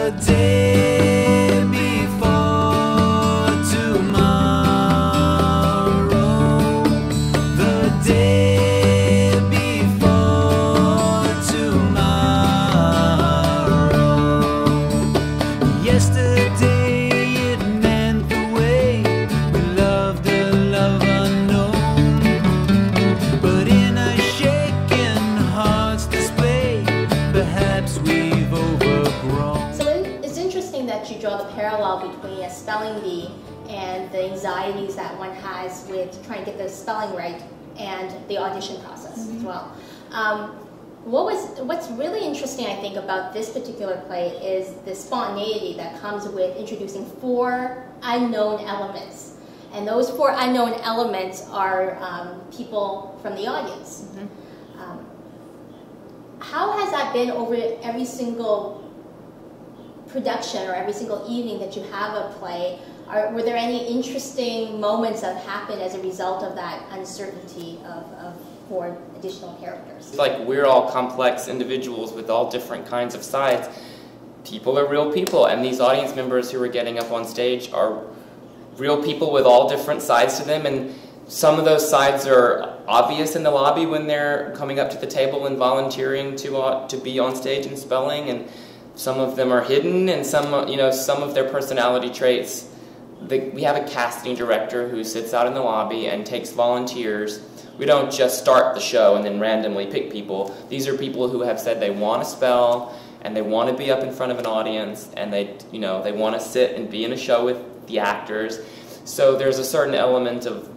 the day before tomorrow, the day before tomorrow. Yesterday it meant the way we loved a love unknown, but in a shaken heart's display, perhaps we've overgrown. So it's interesting that you draw the parallel between a spelling bee and the anxieties that one has with trying to get the spelling right and the audition process as well. What's really interesting, I think, about this particular play is the spontaneity that comes with introducing 4 unknown elements. And those 4 unknown elements are people from the audience. How has that been over every single production or every single evening that you have a play? Were there any interesting moments that happened as a result of that uncertainty of 4 additional characters? It's like we're all complex individuals with all different kinds of sides. People are real people, and these audience members who are getting up on stage are real people with all different sides to them, and some of those sides are obvious in the lobby when they're coming up to the table and volunteering to be on stage and spelling, and some of them are hidden, and some of their personality traits. We have a casting director who sits out in the lobby and takes volunteers. We don't just start the show and then randomly pick people. These are people who have said they want to spell and they want to be up in front of an audience, and they want to sit and be in a show with the actors. So there's a certain element of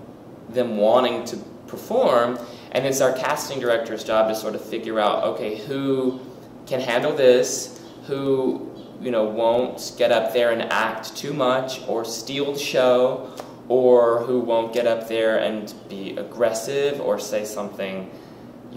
them wanting to perform, and it's our casting director's job to sort of figure out, okay, who can handle this, who won't get up there and act too much or steal the show, or who won't get up there and be aggressive or say something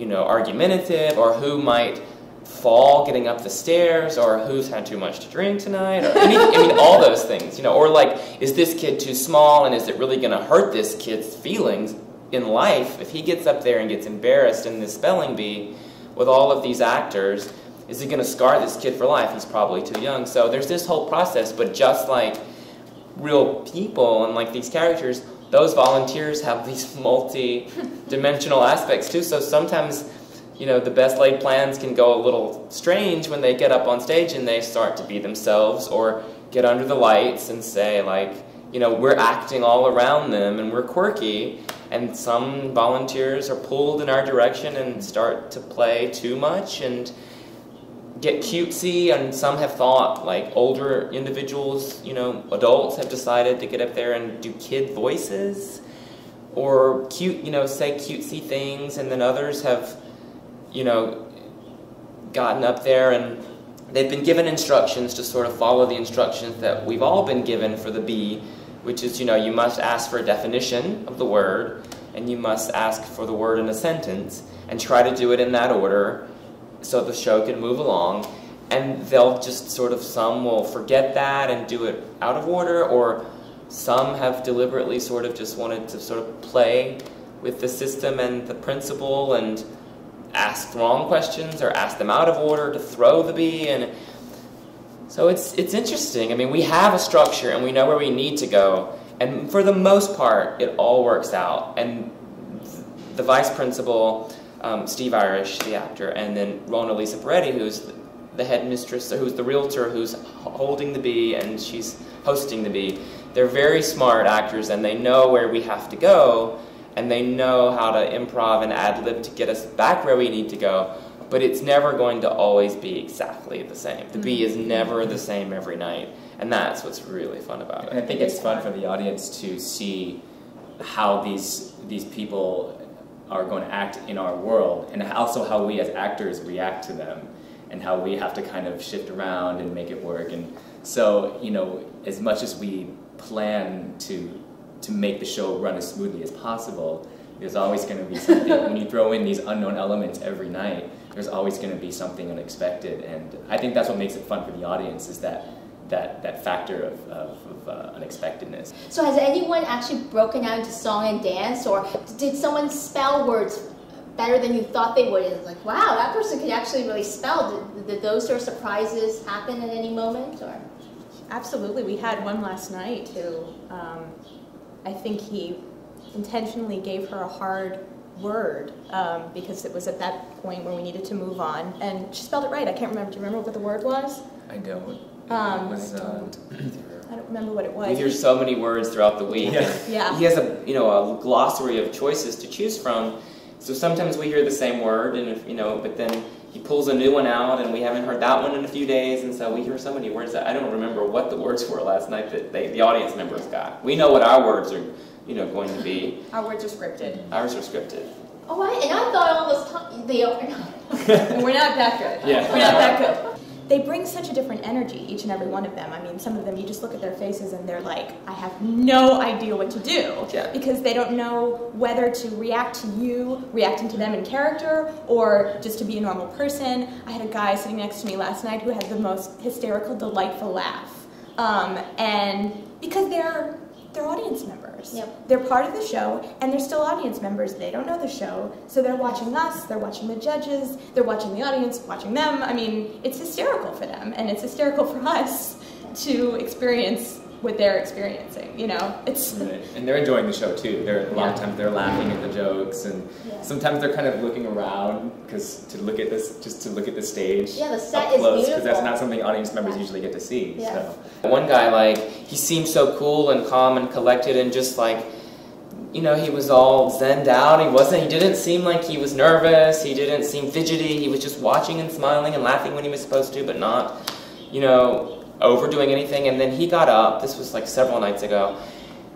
argumentative, or who might fall getting up the stairs, or who's had too much to drink tonight, or all those things, or like, is this kid too small, and is it really going to hurt this kid's feelings in life if he gets up there and gets embarrassed in this spelling bee with all of these actors? Is it going to scar this kid for life? He's probably too young. So there's this whole process, but just like real people and like these characters, those volunteers have these multi-dimensional aspects too. So sometimes the best laid plans can go a little strange when they get up on stage and they start to be themselves, or get under the lights and say, like, we're acting all around them and we're quirky, and some volunteers are pulled in our direction and start to play too much and get cutesy, and some have thought, like older individuals, adults have decided to get up there and do kid voices or say cutesy things, and then others have gotten up there and they've been given instructions to sort of follow the instructions that we've all been given for the bee, which is, you must ask for a definition of the word, and you must ask for the word in a sentence, and try to do it in that order so the show can move along. And they'll just some will forget that and do it out of order, or some have deliberately just wanted to play with the system and the principle and ask wrong questions or ask them out of order to throw the bee. And so it's interesting. I mean, we have a structure and we know where we need to go, and for the most part it all works out. And the vice principal, Steve Irish, the actor, and then Rona Lisa Peretti, who's the head mistress, who's the realtor who's holding the bee and she's hosting the bee, they're very smart actors, and they know where we have to go, and they know how to improv and ad-lib to get us back where we need to go, but it's never going to always be exactly the same. The bee is never the same every night, and that's what's really fun about it. And I think it's fun for the audience to see how these people are going to act in our world, and also how we as actors react to them, and how we have to kind of shift around and make it work. And so, as much as we plan to make the show run as smoothly as possible, there's always going to be something. When you throw in these unknown elements every night, there's always going to be something unexpected. And I think that's what makes it fun for the audience, is that factor of unexpectedness. So has anyone actually broken out into song and dance, or did someone spell words better than you thought they would. It's like, wow, that person could actually really spell. Did those sort of surprises happen at any moment? Or? Absolutely. We had one last night who I think he intentionally gave her a hard word because it was at that point where we needed to move on. And she spelled it right. I can't remember. Do you remember what the word was? I don't. I don't remember what it was. We hear so many words throughout the week. Yeah. He has a glossary of choices to choose from. So sometimes we hear the same word, and if, but then he pulls a new one out, and we haven't heard that one in a few days, and so we hear so many words that I don't remember what the words were last night that the audience members got. We know what our words are, going to be. Our words are scripted. Ours are scripted. Oh, and I thought all this time they are. We're not that good. Yeah. We're not that good. They bring such a different energy, each and every one of them. I mean, some of them, you just look at their faces and they're like, I have no idea what to do. Yeah. Because they don't know whether to react to you, reacting to them in character, or just to be a normal person. I had a guy sitting next to me last night who had the most hysterical, delightful laugh. And because they're audience members. Yep. They're part of the show, and they're still audience members. They don't know the show, so they're watching us, they're watching the judges, they're watching the audience, watching them. I mean, it's hysterical for them, and it's hysterical for us to experience what they're experiencing, It's Right. And they're enjoying the show too. A lot of times they're laughing at the jokes, and sometimes they're kind of looking around just to look at the stage. Yeah, the set up is close, beautiful. because that's not something audience members usually get to see. Yeah. So. One guy, he seemed so cool and calm and collected and just he was all zenned out. He didn't seem like he was nervous. He didn't seem fidgety. He was just watching and smiling and laughing when he was supposed to, but not, overdoing anything. And then he got up. This was several nights ago.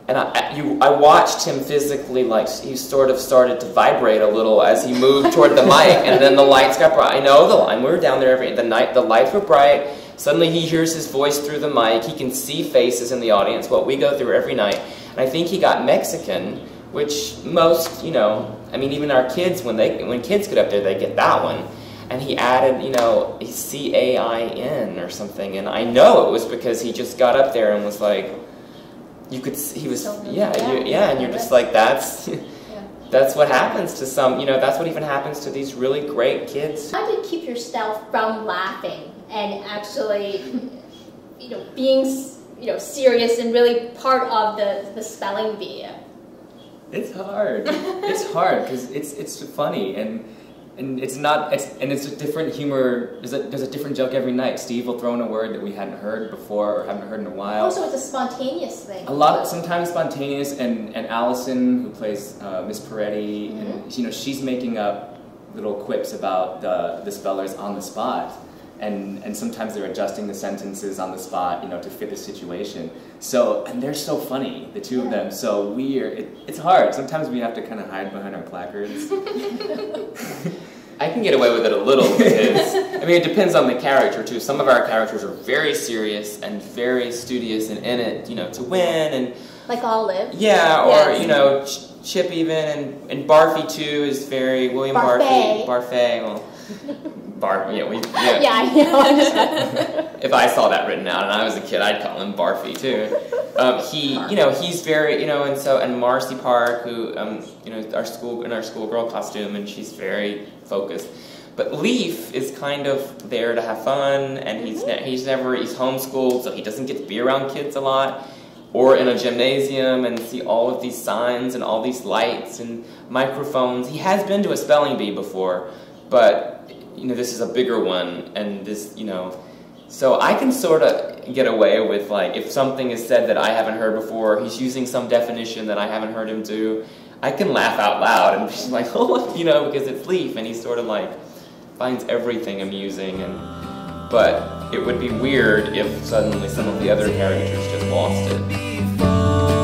And I watched him physically, he sort of started to vibrate a little as he moved toward the mic, and then the lights got bright. I know the line. We were down there the lights were bright. Suddenly he hears his voice through the mic. He can see faces in the audience, what we go through every night. And I think he got Mexican, which most, even our kids, when kids get up there, they get that one. And he added, CAIN or something, and I know it was because he just got up there and was you could see, he was, and you're just that's what happens to some, that's what even happens to these really great kids. How do you keep yourself from laughing and actually, being, serious and really part of the spelling bee? It's hard. It's hard because it's funny and it's not. It's a different humor. There's a different joke every night. Steve will throw in a word that we hadn't heard before or haven't heard in a while. Also, it's a spontaneous thing. Sometimes spontaneous, and Allison, who plays Miss Peretti, and she's making up little quips about the spellers on the spot. And sometimes they're adjusting the sentences on the spot, to fit the situation. So, and they're so funny, the two of them. So it's hard. Sometimes we have to kind of hide behind our placards. I can get away with it a little because, it depends on the character too. Some of our characters are very serious and very studious and in it, to win and... Like Olive. Yeah, or, Chip even, and Barfy too is very, William Barfy. Barfay, well... I know. If I saw that written out and I was a kid, I'd call him Barfy too. He's very, and Marcy Park, who, our schoolgirl costume, and she's very focused. But Leaf is kind of there to have fun, and he's homeschooled, so he doesn't get to be around kids a lot, or in a gymnasium and see all of these signs and all these lights and microphones. He has been to a spelling bee before, but this is a bigger one, and this, so I can sort of get away with, if something is said that I haven't heard before, he's using some definition that I haven't heard him do, I can laugh out loud and be because it's Leaf, and he sort of, finds everything amusing, but it would be weird if suddenly some of the other characters just lost it.